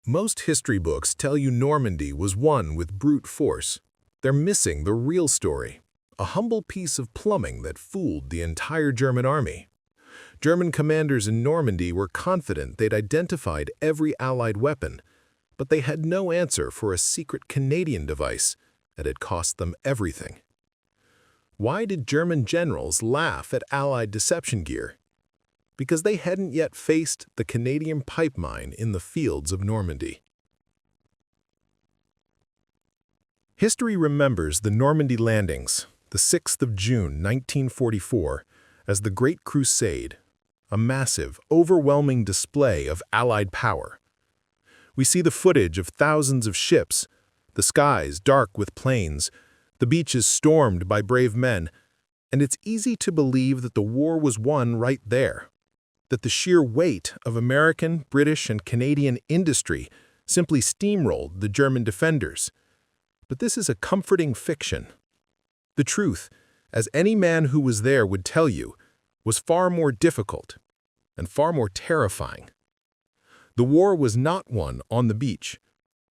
Most history books tell you Normandy was won with brute force. They're missing the real story, a humble piece of plumbing that fooled the entire German army. German commanders in Normandy were confident they'd identified every Allied weapon, but they had no answer for a secret Canadian device that had cost them everything. Why did German generals laugh at Allied deception gear? Because they hadn't yet faced the Canadian pipe mine in the fields of Normandy. History remembers the Normandy landings, the 6th of June, 1944, as the Great Crusade, a massive, overwhelming display of Allied power. We see the footage of thousands of ships, the skies dark with planes, the beaches stormed by brave men, and it's easy to believe that the war was won right there, that the sheer weight of American, British, and Canadian industry simply steamrolled the German defenders. But this is a comforting fiction. The truth, as any man who was there would tell you, was far more difficult and far more terrifying. The war was not won on the beach.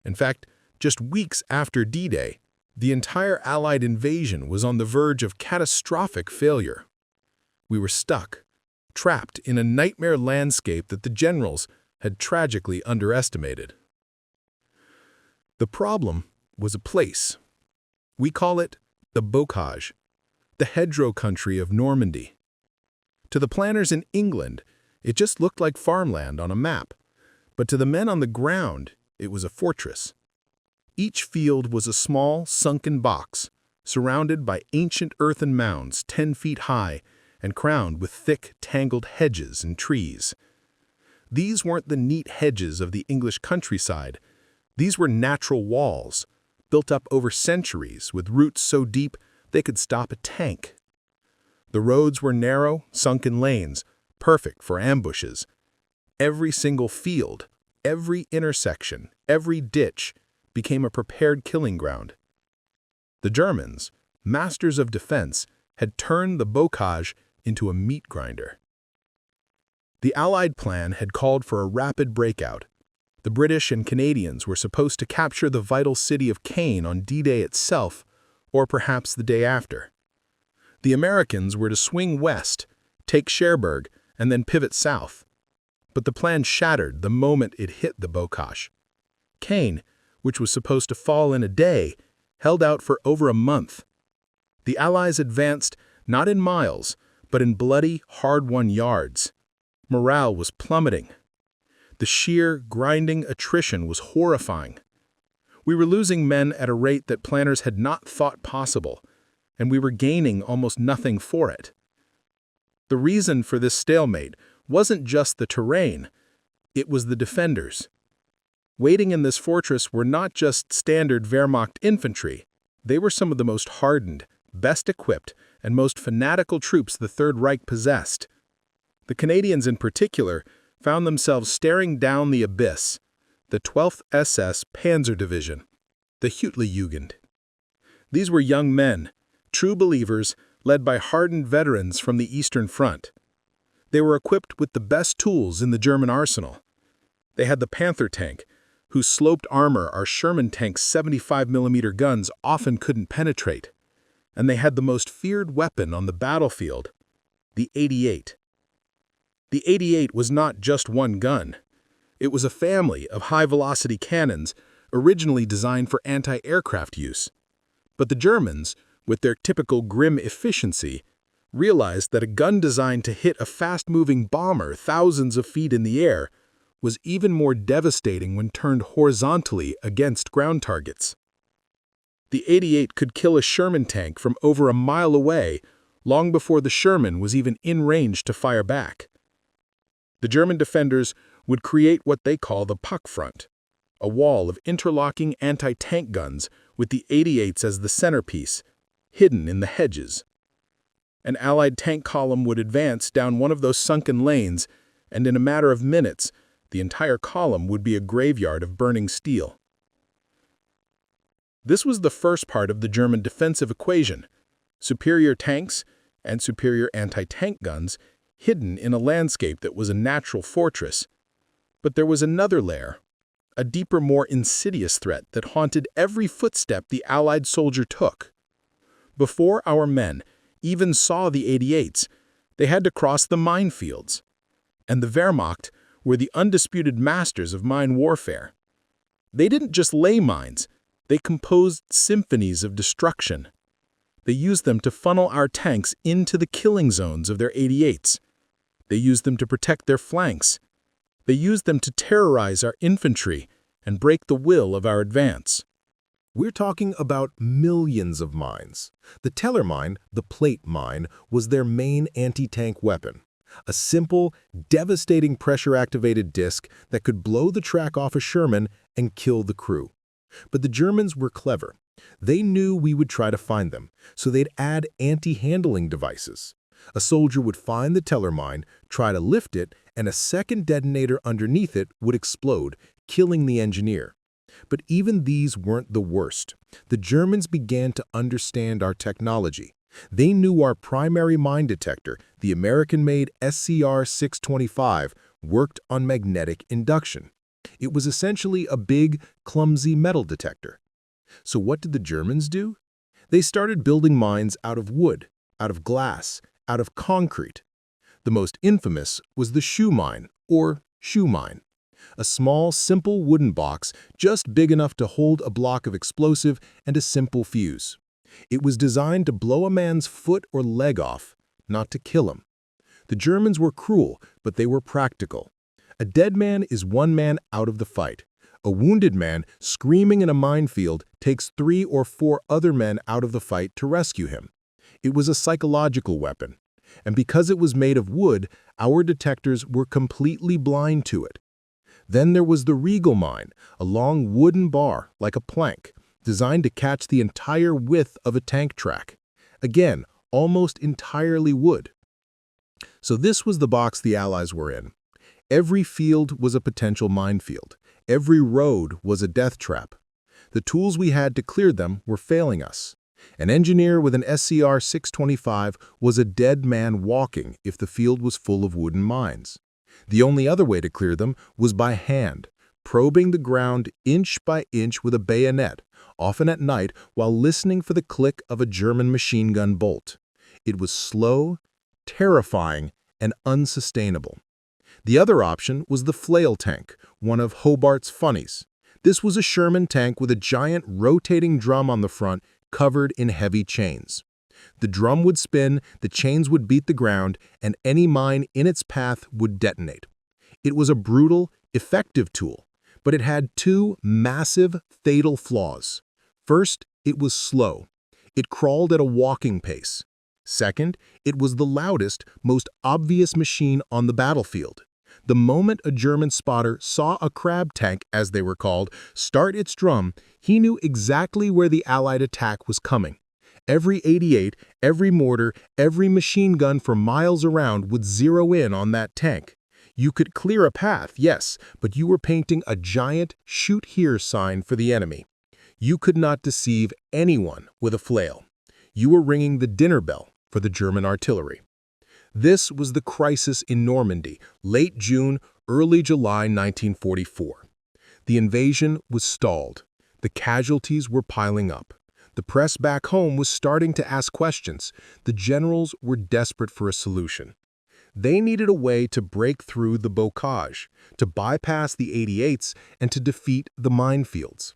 In fact, just weeks after D-Day, the entire Allied invasion was on the verge of catastrophic failure. We were stuck, trapped in a nightmare landscape that the generals had tragically underestimated. The problem was a place. We call it the Bocage, the Hedgerow country of Normandy. To the planners in England, it just looked like farmland on a map, but to the men on the ground, it was a fortress. Each field was a small, sunken box, surrounded by ancient earthen mounds 10 feet high and crowned with thick, tangled hedges and trees. These weren't the neat hedges of the English countryside. These were natural walls, built up over centuries with roots so deep they could stop a tank. The roads were narrow, sunken lanes, perfect for ambushes. Every single field, every intersection, every ditch became a prepared killing ground. The Germans, masters of defense, had turned the Bocage into a meat grinder. The Allied plan had called for a rapid breakout. The British and Canadians were supposed to capture the vital city of Caen on D-Day itself, or perhaps the day after. The Americans were to swing west, take Cherbourg, and then pivot south. But the plan shattered the moment it hit the Bocage. Caen, which was supposed to fall in a day, held out for over a month. The Allies advanced not in miles, but in bloody, hard-won yards. Morale was plummeting. The sheer, grinding attrition was horrifying. We were losing men at a rate that planners had not thought possible, and we were gaining almost nothing for it. The reason for this stalemate wasn't just the terrain, it was the defenders. Waiting in this fortress were not just standard Wehrmacht infantry, they were some of the most hardened, best equipped, and most fanatical troops the Third Reich possessed. The Canadians in particular found themselves staring down the abyss, the 12th SS Panzer Division, the Jugend. These were young men, true believers, led by hardened veterans from the Eastern Front. They were equipped with the best tools in the German arsenal. They had the Panther tank, whose sloped armor our Sherman tank's 75mm guns often couldn't penetrate. And they had the most feared weapon on the battlefield, the 88. The 88 was not just one gun. It was a family of high-velocity cannons originally designed for anti-aircraft use. But the Germans, with their typical grim efficiency, realized that a gun designed to hit a fast-moving bomber thousands of feet in the air was even more devastating when turned horizontally against ground targets. The 88 could kill a Sherman tank from over a mile away, long before the Sherman was even in range to fire back. The German defenders would create what they call the puck front, a wall of interlocking anti-tank guns with the 88s as the centerpiece, hidden in the hedges. An Allied tank column would advance down one of those sunken lanes, and in a matter of minutes, the entire column would be a graveyard of burning steel. This was the first part of the German defensive equation: superior tanks and superior anti-tank guns hidden in a landscape that was a natural fortress. But there was another layer, a deeper, more insidious threat that haunted every footstep the Allied soldier took. Before our men even saw the 88s, they had to cross the minefields. And the Wehrmacht were the undisputed masters of mine warfare. They didn't just lay mines, they composed symphonies of destruction. They used them to funnel our tanks into the killing zones of their 88s. They used them to protect their flanks. They used them to terrorize our infantry and break the will of our advance. We're talking about millions of mines. The Teller mine, the plate mine, was their main anti-tank weapon. A simple, devastating pressure-activated disc that could blow the track off a Sherman and kill the crew. But the Germans were clever. They knew we would try to find them, so they'd add anti-handling devices. A soldier would find the Teller mine, try to lift it, and a second detonator underneath it would explode, killing the engineer. But even these weren't the worst. The Germans began to understand our technology. They knew our primary mine detector, the American-made SCR-625, worked on magnetic induction. It was essentially a big, clumsy metal detector. So what did the Germans do? They started building mines out of wood, out of glass, out of concrete. The most infamous was the shoe mine, or shoe mine. A small, simple wooden box just big enough to hold a block of explosive and a simple fuse. It was designed to blow a man's foot or leg off, not to kill him. The Germans were cruel, but they were practical. A dead man is one man out of the fight. A wounded man screaming in a minefield takes 3 or 4 other men out of the fight to rescue him. It was a psychological weapon. And because it was made of wood, our detectors were completely blind to it. Then there was the Regal mine, a long wooden bar, like a plank, designed to catch the entire width of a tank track. Again, almost entirely wood. So this was the box the Allies were in. Every field was a potential minefield. Every road was a death trap. The tools we had to clear them were failing us. An engineer with an SCR-625 was a dead man walking if the field was full of wooden mines. The only other way to clear them was by hand, probing the ground inch by inch with a bayonet, often at night while listening for the click of a German machine gun bolt. It was slow, terrifying, and unsustainable. The other option was the flail tank, one of Hobart's funnies. This was a Sherman tank with a giant rotating drum on the front covered in heavy chains. The drum would spin, the chains would beat the ground, and any mine in its path would detonate. It was a brutal, effective tool, but it had 2 massive, fatal flaws. First, it was slow. It crawled at a walking pace. Second, it was the loudest, most obvious machine on the battlefield. The moment a German spotter saw a crab tank, as they were called, start its drum, he knew exactly where the Allied attack was coming. Every 88, every mortar, every machine gun for miles around would zero in on that tank. You could clear a path, yes, but you were painting a giant "shoot here" sign for the enemy. You could not deceive anyone with a flail. You were ringing the dinner bell for the German artillery. This was the crisis in Normandy, late June, early July 1944. The invasion was stalled. The casualties were piling up. The press back home was starting to ask questions. The generals were desperate for a solution. They needed a way to break through the Bocage, to bypass the 88s, and to defeat the minefields.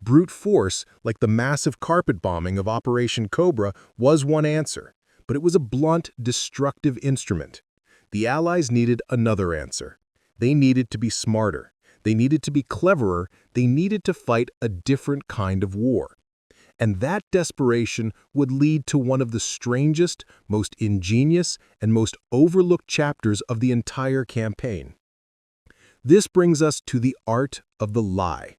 Brute force, like the massive carpet bombing of Operation Cobra, was one answer, but it was a blunt, destructive instrument. The Allies needed another answer. They needed to be smarter. They needed to be cleverer. They needed to fight a different kind of war. And that desperation would lead to one of the strangest, most ingenious, and most overlooked chapters of the entire campaign. This brings us to the art of the lie.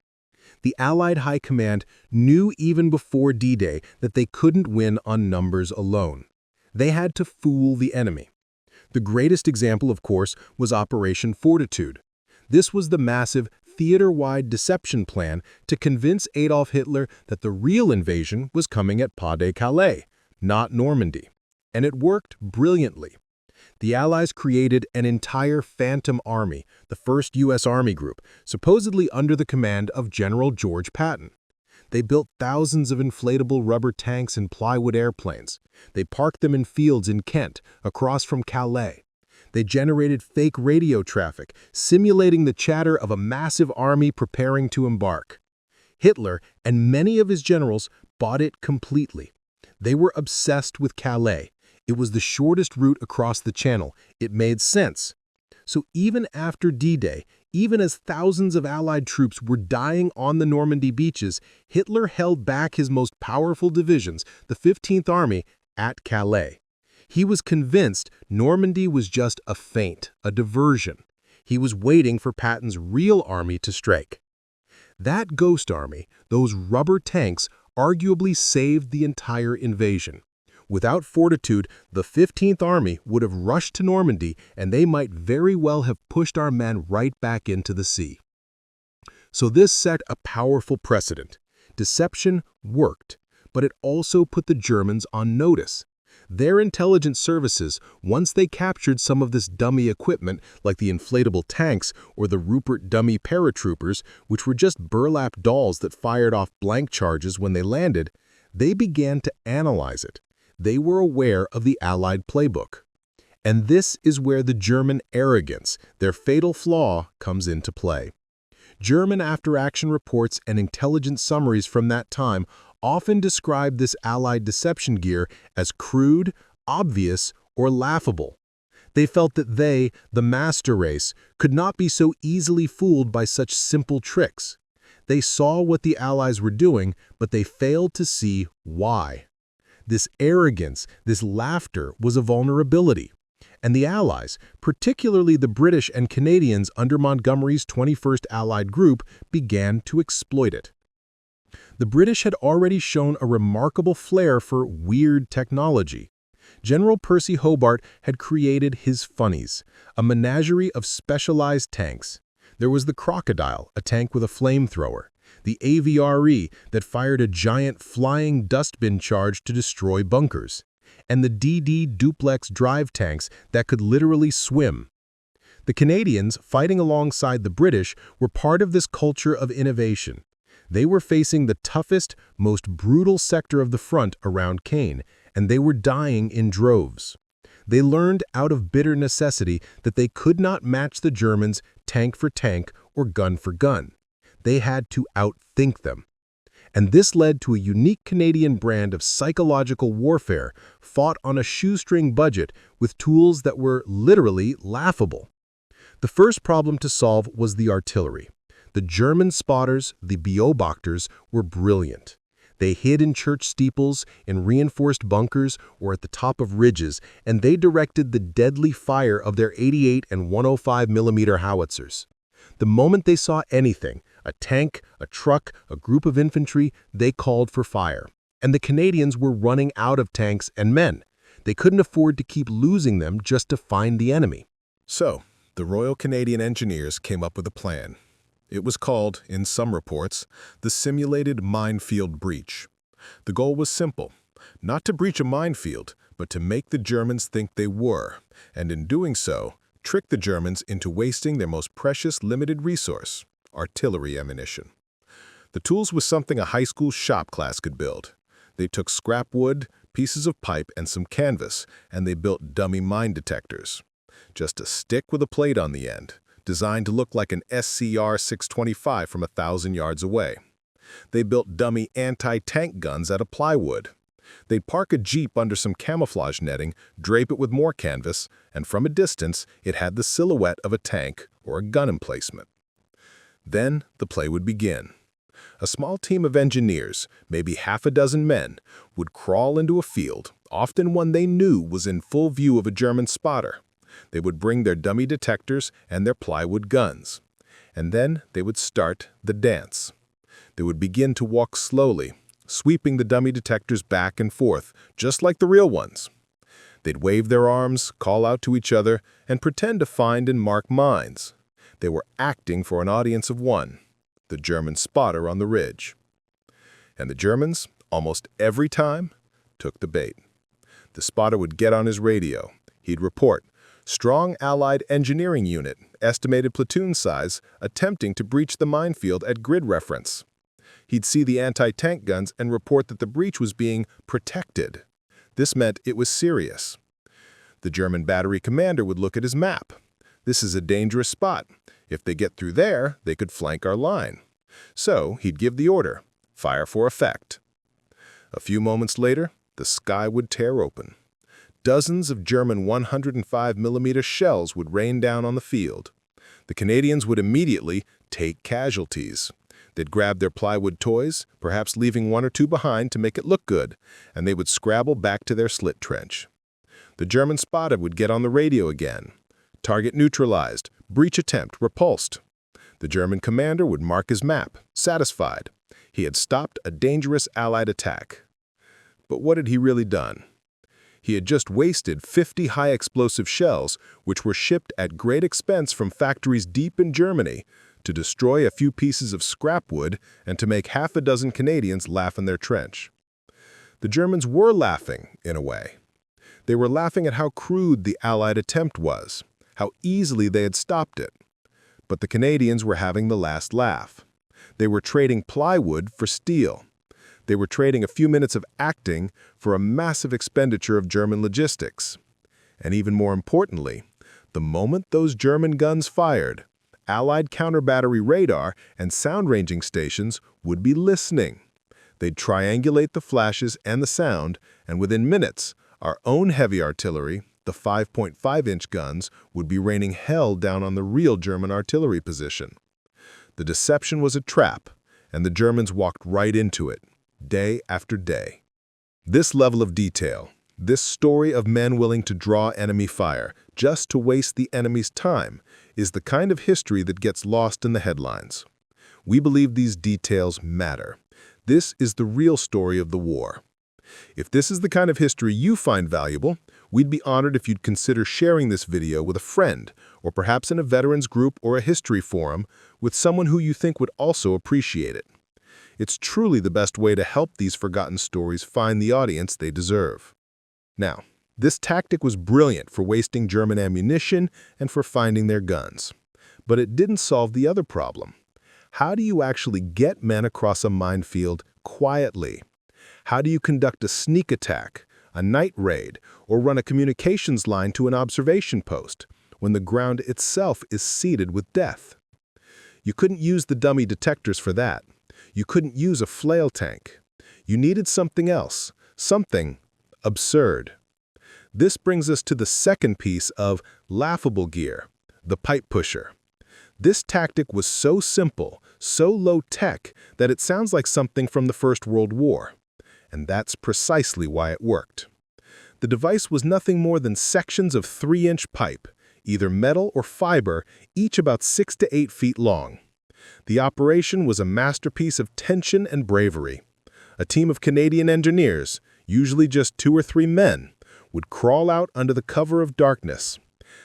The Allied High Command knew even before D-Day that they couldn't win on numbers alone. They had to fool the enemy. The greatest example, of course, was Operation Fortitude. This was the massive, theater-wide deception plan to convince Adolf Hitler that the real invasion was coming at Pas-de-Calais, not Normandy. And it worked brilliantly. The Allies created an entire Phantom Army, the first U.S. Army group, supposedly under the command of General George Patton. They built thousands of inflatable rubber tanks and plywood airplanes. They parked them in fields in Kent, across from Calais. They generated fake radio traffic, simulating the chatter of a massive army preparing to embark. Hitler and many of his generals bought it completely. They were obsessed with Calais. It was the shortest route across the Channel. It made sense. So even after D-Day, even as thousands of Allied troops were dying on the Normandy beaches, Hitler held back his most powerful divisions, the 15th Army, at Calais. He was convinced Normandy was just a feint, a diversion. He was waiting for Patton's real army to strike. That ghost army, those rubber tanks, arguably saved the entire invasion. Without fortitude, the 15th Army would have rushed to Normandy, and they might very well have pushed our men right back into the sea. So this set a powerful precedent. Deception worked, but it also put the Germans on notice. Their intelligence services, once they captured some of this dummy equipment, like the inflatable tanks or the Rupert dummy paratroopers, which were just burlap dolls that fired off blank charges when they landed, they began to analyze it. They were aware of the Allied playbook. And this is where the German arrogance, their fatal flaw, comes into play. German after-action reports and intelligence summaries from that time often describe this Allied deception gear as crude, obvious, or laughable. They felt that they, the master race, could not be so easily fooled by such simple tricks. They saw what the Allies were doing, but they failed to see why. This arrogance, this laughter, was a vulnerability. And the Allies, particularly the British and Canadians under Montgomery's 21st Allied Group, began to exploit it. The British had already shown a remarkable flair for weird technology. General Percy Hobart had created his funnies, a menagerie of specialized tanks. There was the Crocodile, a tank with a flamethrower, the AVRE that fired a giant flying dustbin charge to destroy bunkers, and the DD duplex drive tanks that could literally swim. The Canadians, fighting alongside the British, were part of this culture of innovation. They were facing the toughest, most brutal sector of the front around Caen, and they were dying in droves. They learned out of bitter necessity that they could not match the Germans tank for tank or gun for gun. They had to outthink them. And this led to a unique Canadian brand of psychological warfare fought on a shoestring budget with tools that were literally laughable. The first problem to solve was the artillery. The German spotters, the Beobachters, were brilliant. They hid in church steeples, in reinforced bunkers, or at the top of ridges, and they directed the deadly fire of their 88 and 105 millimeter howitzers. The moment they saw anything, a tank, a truck, a group of infantry, they called for fire. And the Canadians were running out of tanks and men. They couldn't afford to keep losing them just to find the enemy. So, the Royal Canadian Engineers came up with a plan. It was called, in some reports, the simulated minefield breach. The goal was simple, not to breach a minefield, but to make the Germans think they were, and in doing so, trick the Germans into wasting their most precious limited resource, artillery ammunition. The tools was something a high school shop class could build. They took scrap wood, pieces of pipe, and some canvas, and they built dummy mine detectors. Just a stick with a plate on the end, designed to look like an SCR-625 from 1,000 yards away. They built dummy anti-tank guns out of plywood. They'd park a Jeep under some camouflage netting, drape it with more canvas, and from a distance, it had the silhouette of a tank or a gun emplacement. Then the play would begin. A small team of engineers, maybe half a dozen men, would crawl into a field, often one they knew was in full view of a German spotter. They would bring their dummy detectors and their plywood guns. And then they would start the dance. They would begin to walk slowly, sweeping the dummy detectors back and forth, just like the real ones. They'd wave their arms, call out to each other, and pretend to find and mark mines. They were acting for an audience of one, the German spotter on the ridge. And the Germans, almost every time, took the bait. The spotter would get on his radio. He'd report, Strong Allied engineering unit, estimated platoon size, attempting to breach the minefield at grid reference. He'd see the anti-tank guns and report that the breach was being protected. This meant it was serious. The German battery commander would look at his map. This is a dangerous spot. If they get through there, they could flank our line. So he'd give the order, fire for effect. A few moments later, the sky would tear open. Dozens of German 105mm shells would rain down on the field. The Canadians would immediately take casualties. They'd grab their plywood toys, perhaps leaving one or two behind to make it look good, and they would scrabble back to their slit trench. The German spotter would get on the radio again. Target neutralized, breach attempt repulsed. The German commander would mark his map, satisfied. He had stopped a dangerous Allied attack. But what had he really done? He had just wasted 50 high-explosive shells, which were shipped at great expense from factories deep in Germany, to destroy a few pieces of scrap wood and to make half a dozen Canadians laugh in their trench. The Germans were laughing, in a way. They were laughing at how crude the Allied attempt was, how easily they had stopped it. But the Canadians were having the last laugh. They were trading plywood for steel. They were trading a few minutes of acting for a massive expenditure of German logistics. And even more importantly, the moment those German guns fired, Allied counter-battery radar and sound-ranging stations would be listening. They'd triangulate the flashes and the sound, and within minutes, our own heavy artillery, the 5.5-inch guns, would be raining hell down on the real German artillery position. The deception was a trap, and the Germans walked right into it, day after day. This level of detail, this story of men willing to draw enemy fire just to waste the enemy's time, is the kind of history that gets lost in the headlines. We believe these details matter. This is the real story of the war. If this is the kind of history you find valuable, we'd be honored if you'd consider sharing this video with a friend, or perhaps in a veterans group or a history forum with someone who you think would also appreciate it. It's truly the best way to help these forgotten stories find the audience they deserve. Now, this tactic was brilliant for wasting German ammunition and for finding their guns. But it didn't solve the other problem. How do you actually get men across a minefield quietly? How do you conduct a sneak attack, a night raid, or run a communications line to an observation post when the ground itself is seeded with death? You couldn't use the dummy detectors for that. You couldn't use a flail tank. You needed something else, something absurd. This brings us to the second piece of laughable gear, the pipe pusher. This tactic was so simple, so low-tech, that it sounds like something from the First World War. And that's precisely why it worked. The device was nothing more than sections of 3-inch pipe, either metal or fiber, each about 6 to 8 feet long. The operation was a masterpiece of tension and bravery. A team of Canadian engineers, usually just 2 or 3 men, would crawl out under the cover of darkness.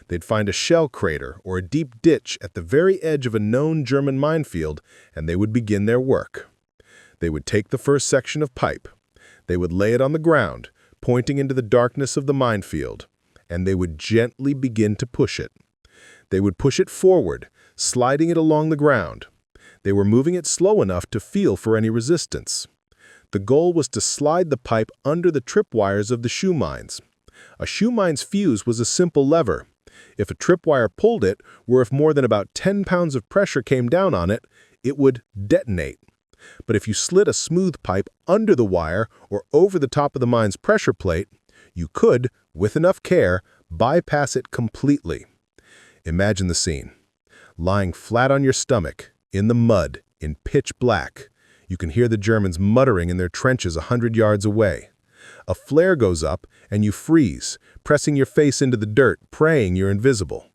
They'd find a shell crater or a deep ditch at the very edge of a known German minefield, and they would begin their work. They would take the first section of pipe. They would lay it on the ground, pointing into the darkness of the minefield, and they would gently begin to push it. They would push it forward, sliding it along the ground. They were moving it slow enough to feel for any resistance. The goal was to slide the pipe under the tripwires of the shoe mines. A shoe mine's fuse was a simple lever. If a tripwire pulled it, or if more than about 10 pounds of pressure came down on it, it would detonate. But if you slid a smooth pipe under the wire or over the top of the mine's pressure plate, you could, with enough care, bypass it completely. Imagine the scene. Lying flat on your stomach, in the mud, in pitch black. You can hear the Germans muttering in their trenches 100 yards away. A flare goes up, and you freeze, pressing your face into the dirt, praying you're invisible.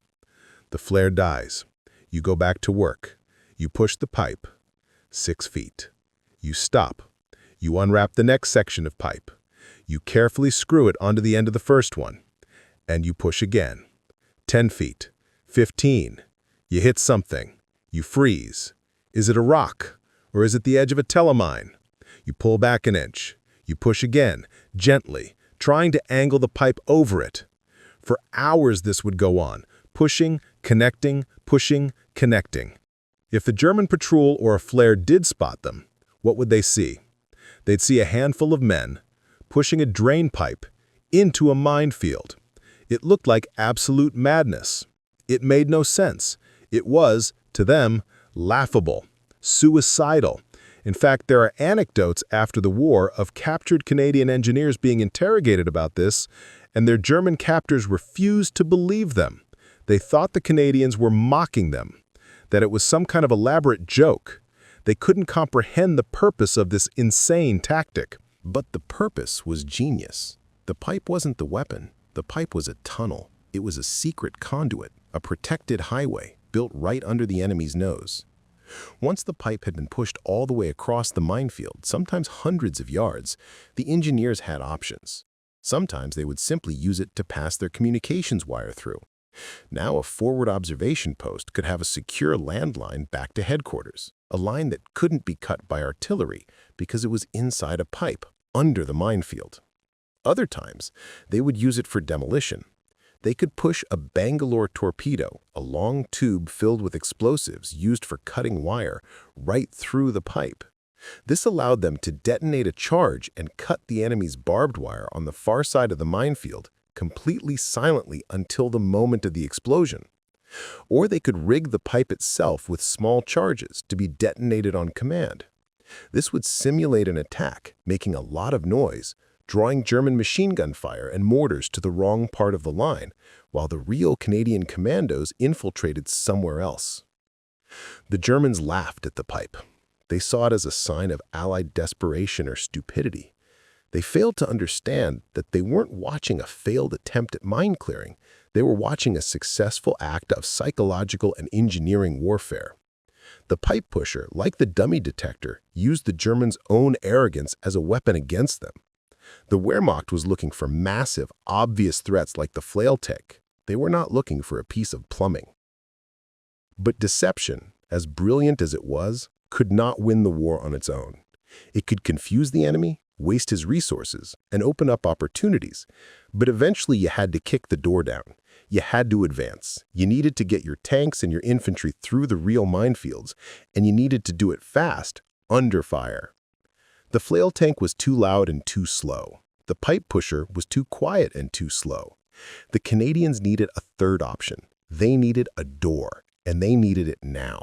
The flare dies. You go back to work. You push the pipe. 6 feet. You stop. You unwrap the next section of pipe. You carefully screw it onto the end of the first one. And you push again. 10 feet. 15. You hit something. You freeze. Is it a rock? Or is it the edge of a telemine? You pull back an inch. You push again, gently, trying to angle the pipe over it. For hours this would go on, pushing, connecting, pushing, connecting. If the German patrol or a flare did spot them, what would they see? They'd see a handful of men pushing a drain pipe into a minefield. It looked like absolute madness. It made no sense. It was, to them, laughable, suicidal. In fact, there are anecdotes after the war of captured Canadian engineers being interrogated about this, and their German captors refused to believe them. They thought the Canadians were mocking them, that it was some kind of elaborate joke. They couldn't comprehend the purpose of this insane tactic. But the purpose was genius. The pipe wasn't the weapon. The pipe was a tunnel. It was a secret conduit, a protected highway built right under the enemy's nose. Once the pipe had been pushed all the way across the minefield, sometimes hundreds of yards, the engineers had options. Sometimes they would simply use it to pass their communications wire through. Now a forward observation post could have a secure landline back to headquarters, a line that couldn't be cut by artillery because it was inside a pipe, under the minefield. Other times, they would use it for demolition. They could push a Bangalore torpedo, a long tube filled with explosives used for cutting wire, right through the pipe. This allowed them to detonate a charge and cut the enemy's barbed wire on the far side of the minefield completely silently until the moment of the explosion. Or they could rig the pipe itself with small charges to be detonated on command. This would simulate an attack, making a lot of noise, drawing German machine gun fire and mortars to the wrong part of the line, while the real Canadian commandos infiltrated somewhere else. The Germans laughed at the pipe. They saw it as a sign of Allied desperation or stupidity. They failed to understand that they weren't watching a failed attempt at mine clearing. They were watching a successful act of psychological and engineering warfare. The pipe pusher, like the dummy detector, used the Germans' own arrogance as a weapon against them. The Wehrmacht was looking for massive, obvious threats like the flail tank. They were not looking for a piece of plumbing. But deception, as brilliant as it was, could not win the war on its own. It could confuse the enemy, waste his resources, and open up opportunities. But eventually you had to kick the door down. You had to advance. You needed to get your tanks and your infantry through the real minefields, and you needed to do it fast, under fire. The flail tank was too loud and too slow. The pipe pusher was too quiet and too slow. The Canadians needed a third option. They needed a door, and they needed it now.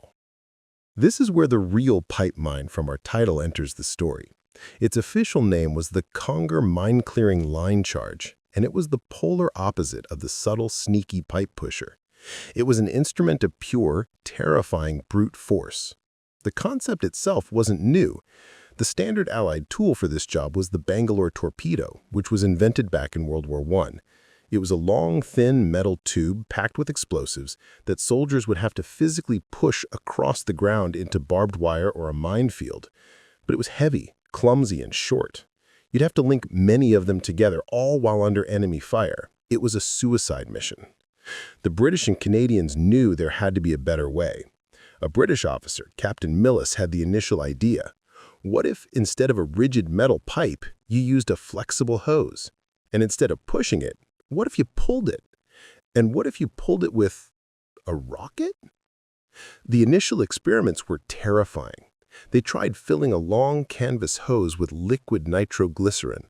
This is where the real pipe mine from our title enters the story. Its official name was the Conger Line Charge, and it was the polar opposite of the subtle, sneaky pipe pusher. It was an instrument of pure, terrifying brute force. The concept itself wasn't new. The standard Allied tool for this job was the Bangalore torpedo, which was invented back in World War I. It was a long, thin metal tube packed with explosives that soldiers would have to physically push across the ground into barbed wire or a minefield. But it was heavy, clumsy, and short. You'd have to link many of them together, all while under enemy fire. It was a suicide mission. The British and Canadians knew there had to be a better way. A British officer, Captain Millis, had the initial idea. What if, instead of a rigid metal pipe, you used a flexible hose? And instead of pushing it, what if you pulled it? And what if you pulled it with a rocket? The initial experiments were terrifying. They tried filling a long canvas hose with liquid nitroglycerin.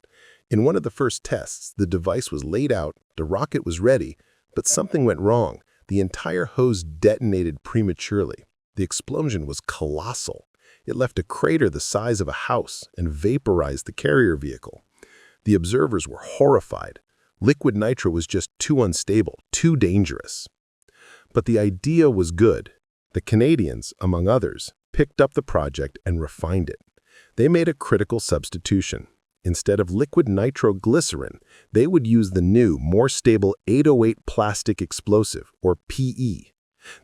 In one of the first tests, the device was laid out, the rocket was ready, but something went wrong. The entire hose detonated prematurely. The explosion was colossal. It left a crater the size of a house and vaporized the carrier vehicle. The observers were horrified. Liquid nitro was just too unstable, too dangerous. But the idea was good. The Canadians, among others, picked up the project and refined it. They made a critical substitution. Instead of liquid nitroglycerin, they would use the new, more stable 808 plastic explosive, or PE.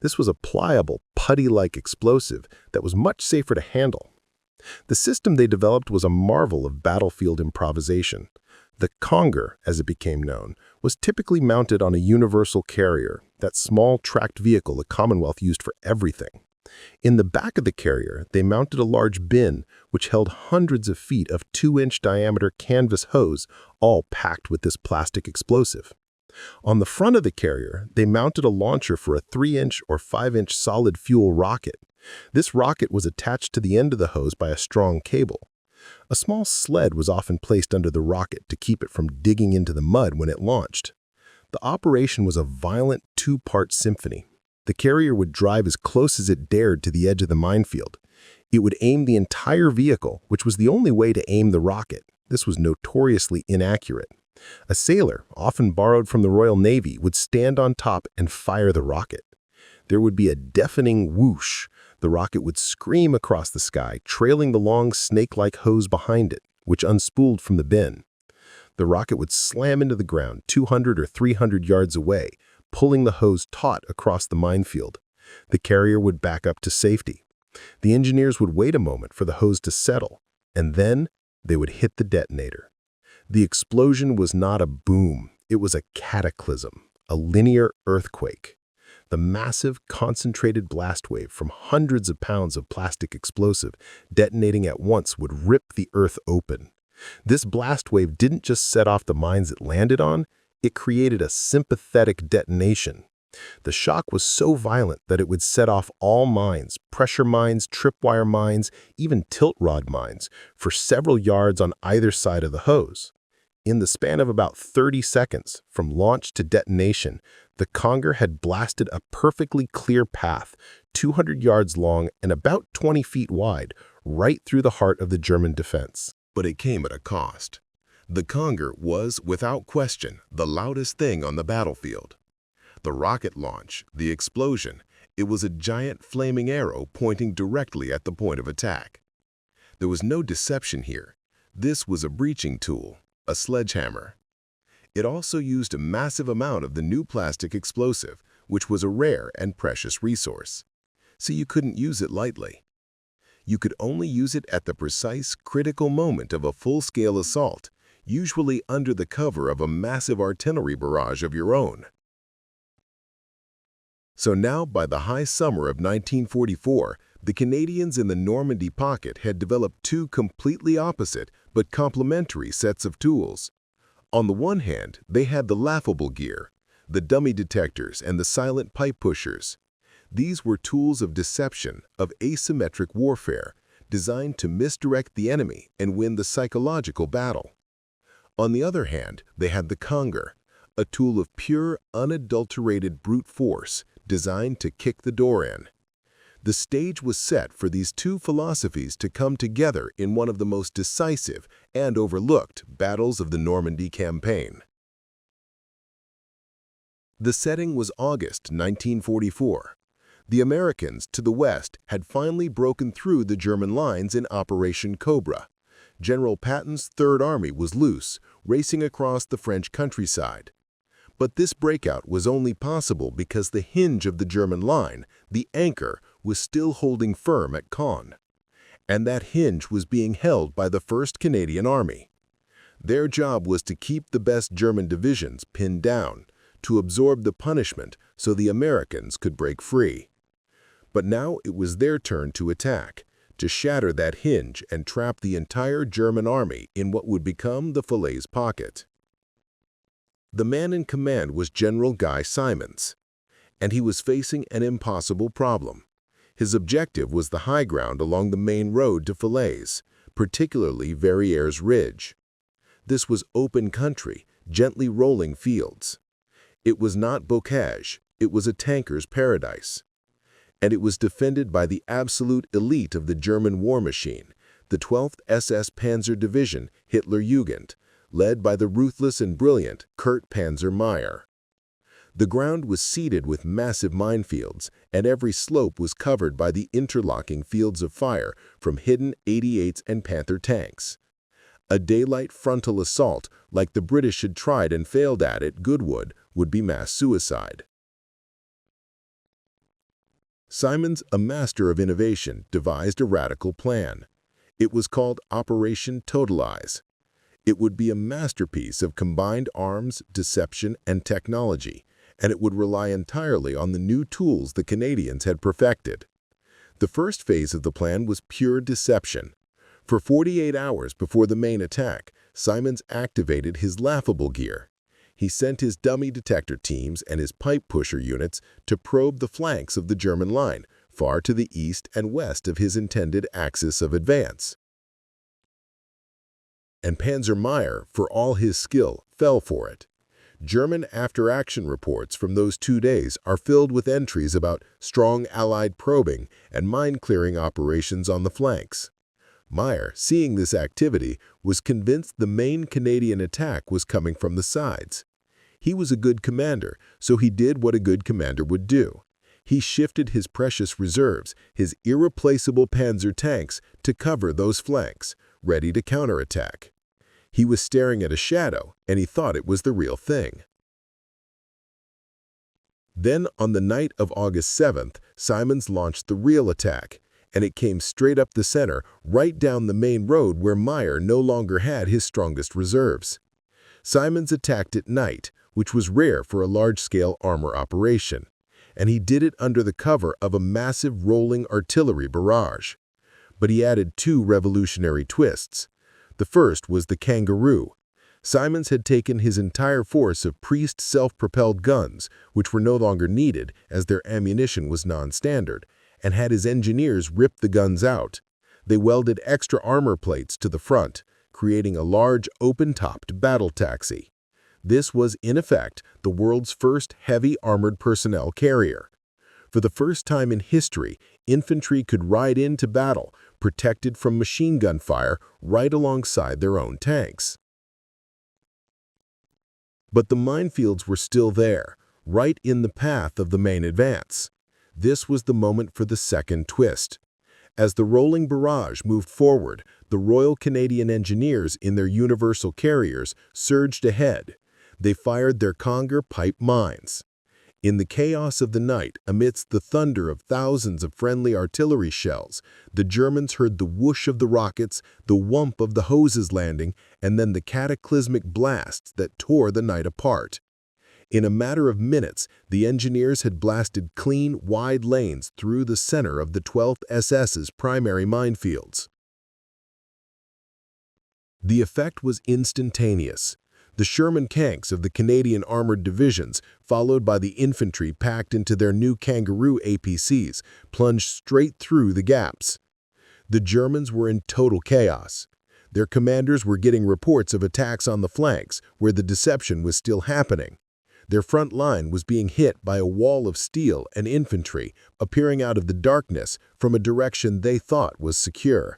This was a pliable, putty-like explosive that was much safer to handle. The system they developed was a marvel of battlefield improvisation. The Conger, as it became known, was typically mounted on a universal carrier, that small tracked vehicle the Commonwealth used for everything. In the back of the carrier, they mounted a large bin which held hundreds of feet of 2-inch diameter canvas hose, all packed with this plastic explosive. On the front of the carrier, they mounted a launcher for a 3-inch or 5-inch solid fuel rocket. This rocket was attached to the end of the hose by a strong cable. A small sled was often placed under the rocket to keep it from digging into the mud when it launched. The operation was a violent 2-part symphony. The carrier would drive as close as it dared to the edge of the minefield. It would aim the entire vehicle, which was the only way to aim the rocket. This was notoriously inaccurate. A sailor, often borrowed from the Royal Navy, would stand on top and fire the rocket. There would be a deafening whoosh. The rocket would scream across the sky, trailing the long snake-like hose behind it, which unspooled from the bin. The rocket would slam into the ground 200 or 300 yards away, pulling the hose taut across the minefield. The carrier would back up to safety. The engineers would wait a moment for the hose to settle, and then they would hit the detonator. The explosion was not a boom, it was a cataclysm, a linear earthquake. The massive, concentrated blast wave from hundreds of pounds of plastic explosive detonating at once would rip the earth open. This blast wave didn't just set off the mines it landed on, it created a sympathetic detonation. The shock was so violent that it would set off all mines, pressure mines, tripwire mines, even tilt rod mines, for several yards on either side of the hose. In the span of about 30 seconds, from launch to detonation, the Conger had blasted a perfectly clear path, 200 yards long and about 20 feet wide, right through the heart of the German defense. But it came at a cost. The Conger was, without question, the loudest thing on the battlefield. The rocket launch, the explosion, it was a giant flaming arrow pointing directly at the point of attack. There was no deception here. This was a breaching tool, a sledgehammer. It also used a massive amount of the new plastic explosive, which was a rare and precious resource. So you couldn't use it lightly. You could only use it at the precise, critical moment of a full-scale assault, usually under the cover of a massive artillery barrage of your own. So now, by the high summer of 1944, the Canadians in the Normandy pocket had developed two completely opposite but complementary sets of tools. On the one hand, they had the laughable gear, the dummy detectors and the silent pipe pushers. These were tools of deception, of asymmetric warfare, designed to misdirect the enemy and win the psychological battle. On the other hand, they had the Conger, a tool of pure, unadulterated brute force designed to kick the door in. The stage was set for these two philosophies to come together in one of the most decisive and overlooked battles of the Normandy campaign. The setting was August 1944. The Americans to the west had finally broken through the German lines in Operation Cobra. General Patton's Third Army was loose, racing across the French countryside. But this breakout was only possible because the hinge of the German line, the anchor, was still holding firm at Caen. And that hinge was being held by the 1st Canadian Army. Their job was to keep the best German divisions pinned down, to absorb the punishment so the Americans could break free. But now it was their turn to attack, to shatter that hinge and trap the entire German army in what would become the Falaise pocket. The man in command was General Guy Simonds, and he was facing an impossible problem. His objective was the high ground along the main road to Falaise, particularly Verrières Ridge. This was open country, gently rolling fields. It was not Bocage, it was a tanker's paradise. And it was defended by the absolute elite of the German war machine, the 12th SS Panzer Division Hitlerjugend, led by the ruthless and brilliant Kurt Panzer Meyer. The ground was seeded with massive minefields, and every slope was covered by the interlocking fields of fire from hidden 88s and Panther tanks. A daylight frontal assault, like the British had tried and failed at Goodwood, would be mass suicide. Simonds, a master of innovation, devised a radical plan. It was called Operation Totalize. It would be a masterpiece of combined arms, deception, and technology, and it would rely entirely on the new tools the Canadians had perfected. The first phase of the plan was pure deception. For 48 hours before the main attack, Simonds activated his laughable gear. He sent his dummy detector teams and his pipe pusher units to probe the flanks of the German line, far to the east and west of his intended axis of advance. And Panzer Meyer, for all his skill, fell for it. German after-action reports from those 2 days are filled with entries about strong Allied probing and mine-clearing operations on the flanks. Meyer, seeing this activity, was convinced the main Canadian attack was coming from the sides. He was a good commander, so he did what a good commander would do. He shifted his precious reserves, his irreplaceable Panzer tanks, to cover those flanks, ready to counterattack. He was staring at a shadow, and he thought it was the real thing. Then, on the night of August 7th, Simonds launched the real attack, and it came straight up the center, right down the main road where Meyer no longer had his strongest reserves. Simonds attacked at night, which was rare for a large-scale armor operation, and he did it under the cover of a massive rolling artillery barrage. But he added 2 revolutionary twists. The first was the kangaroo. Simonds had taken his entire force of Priest self-propelled guns, which were no longer needed as their ammunition was non-standard, and had his engineers rip the guns out. They welded extra armor plates to the front, creating a large open-topped battle taxi. This was, in effect, the world's first heavy armored personnel carrier. For the first time in history, infantry could ride into battle, protected from machine gun fire right alongside their own tanks. But the minefields were still there, right in the path of the main advance. This was the moment for the second twist. As the rolling barrage moved forward, the Royal Canadian Engineers in their universal carriers surged ahead. They fired their Conger pipe mines. In the chaos of the night, amidst the thunder of thousands of friendly artillery shells, the Germans heard the whoosh of the rockets, the whump of the hoses landing, and then the cataclysmic blasts that tore the night apart. In a matter of minutes, the engineers had blasted clean, wide lanes through the center of the 12th SS's primary minefields. The effect was instantaneous. The Sherman Kanks of the Canadian Armored Divisions, followed by the infantry packed into their new Kangaroo APCs, plunged straight through the gaps. The Germans were in total chaos. Their commanders were getting reports of attacks on the flanks, where the deception was still happening. Their front line was being hit by a wall of steel and infantry appearing out of the darkness from a direction they thought was secure.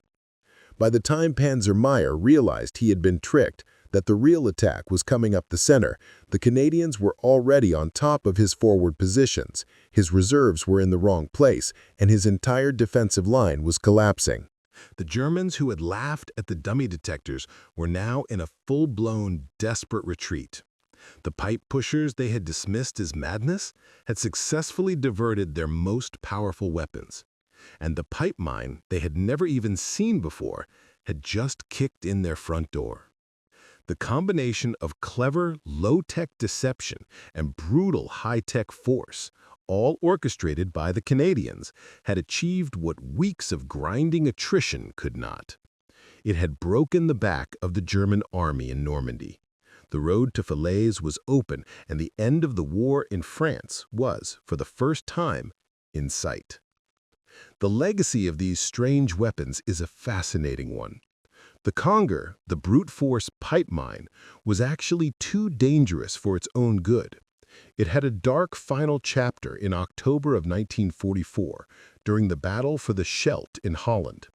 By the time Panzer Meyer realized he had been tricked, that the real attack was coming up the center, the Canadians were already on top of his forward positions, his reserves were in the wrong place, and his entire defensive line was collapsing. The Germans who had laughed at the dummy detectors were now in a full-blown, desperate retreat. The pipe pushers they had dismissed as madness had successfully diverted their most powerful weapons, and the pipe mine they had never even seen before had just kicked in their front door. The combination of clever, low-tech deception and brutal high-tech force, all orchestrated by the Canadians, had achieved what weeks of grinding attrition could not. It had broken the back of the German army in Normandy. The road to Falaise was open, and the end of the war in France was, for the first time, in sight. The legacy of these strange weapons is a fascinating one. The Conger, the brute force pipe mine, was actually too dangerous for its own good. It had a dark final chapter in October of 1944 during the battle for the Scheldt in Holland.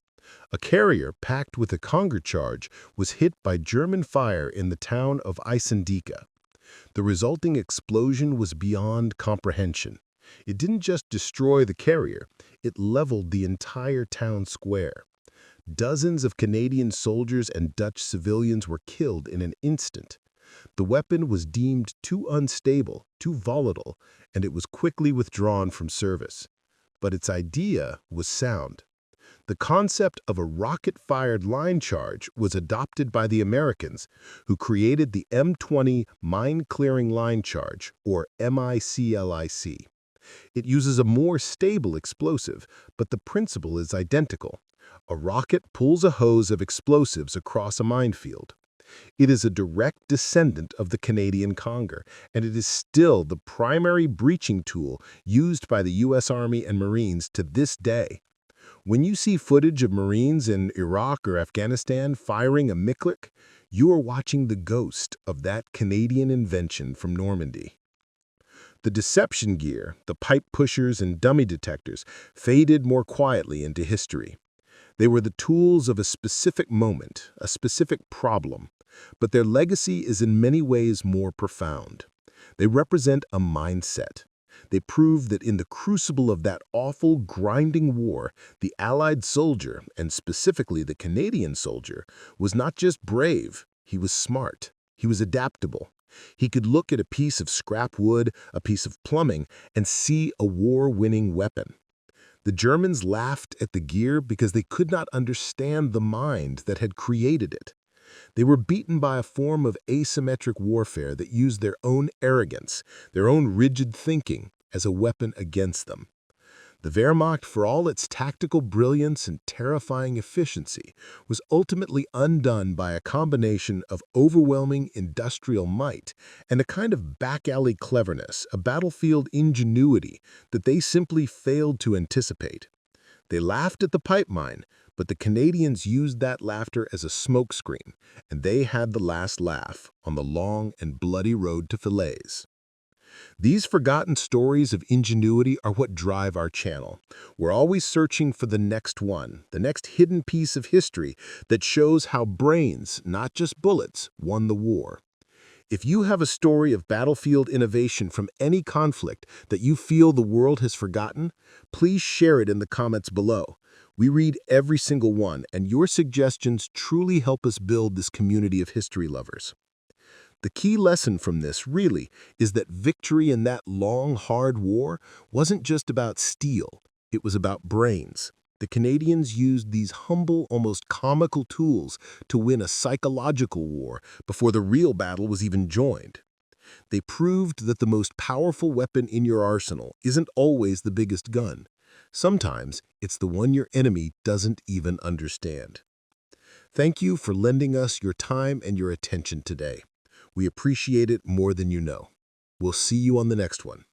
A carrier packed with a Conger charge was hit by German fire in the town of Eisendieke. The resulting explosion was beyond comprehension. It didn't just destroy the carrier, it leveled the entire town square. Dozens of Canadian soldiers and Dutch civilians were killed in an instant. The weapon was deemed too unstable, too volatile, and it was quickly withdrawn from service. But its idea was sound. The concept of a rocket-fired line charge was adopted by the Americans, who created the M20 Mine-Clearing Line Charge, or MICLIC. It uses a more stable explosive, but the principle is identical. A rocket pulls a hose of explosives across a minefield. It is a direct descendant of the Canadian Conger, and it is still the primary breaching tool used by the U.S. Army and Marines to this day. When you see footage of Marines in Iraq or Afghanistan firing a Miklik, you are watching the ghost of that Canadian invention from Normandy. The deception gear, the pipe pushers and dummy detectors, faded more quietly into history. They were the tools of a specific moment, a specific problem, but their legacy is in many ways more profound. They represent a mindset. They prove that in the crucible of that awful, grinding war, the Allied soldier, and specifically the Canadian soldier, was not just brave, he was smart, he was adaptable. He could look at a piece of scrap wood, a piece of plumbing, and see a war-winning weapon. The Germans laughed at the gear because they could not understand the mind that had created it. They were beaten by a form of asymmetric warfare that used their own arrogance, their own rigid thinking, as a weapon against them. The Wehrmacht, for all its tactical brilliance and terrifying efficiency, was ultimately undone by a combination of overwhelming industrial might and a kind of back-alley cleverness, a battlefield ingenuity that they simply failed to anticipate. They laughed at the pipe mine, but the Canadians used that laughter as a smokescreen, and they had the last laugh on the long and bloody road to Falaise. These forgotten stories of ingenuity are what drive our channel. We're always searching for the next one, the next hidden piece of history that shows how brains, not just bullets, won the war. If you have a story of battlefield innovation from any conflict that you feel the world has forgotten, please share it in the comments below. We read every single one, and your suggestions truly help us build this community of history lovers. The key lesson from this, really, is that victory in that long, hard war wasn't just about steel, it was about brains. The Canadians used these humble, almost comical tools to win a psychological war before the real battle was even joined. They proved that the most powerful weapon in your arsenal isn't always the biggest gun. Sometimes it's the one your enemy doesn't even understand. Thank you for lending us your time and your attention today. We appreciate it more than you know. We'll see you on the next one.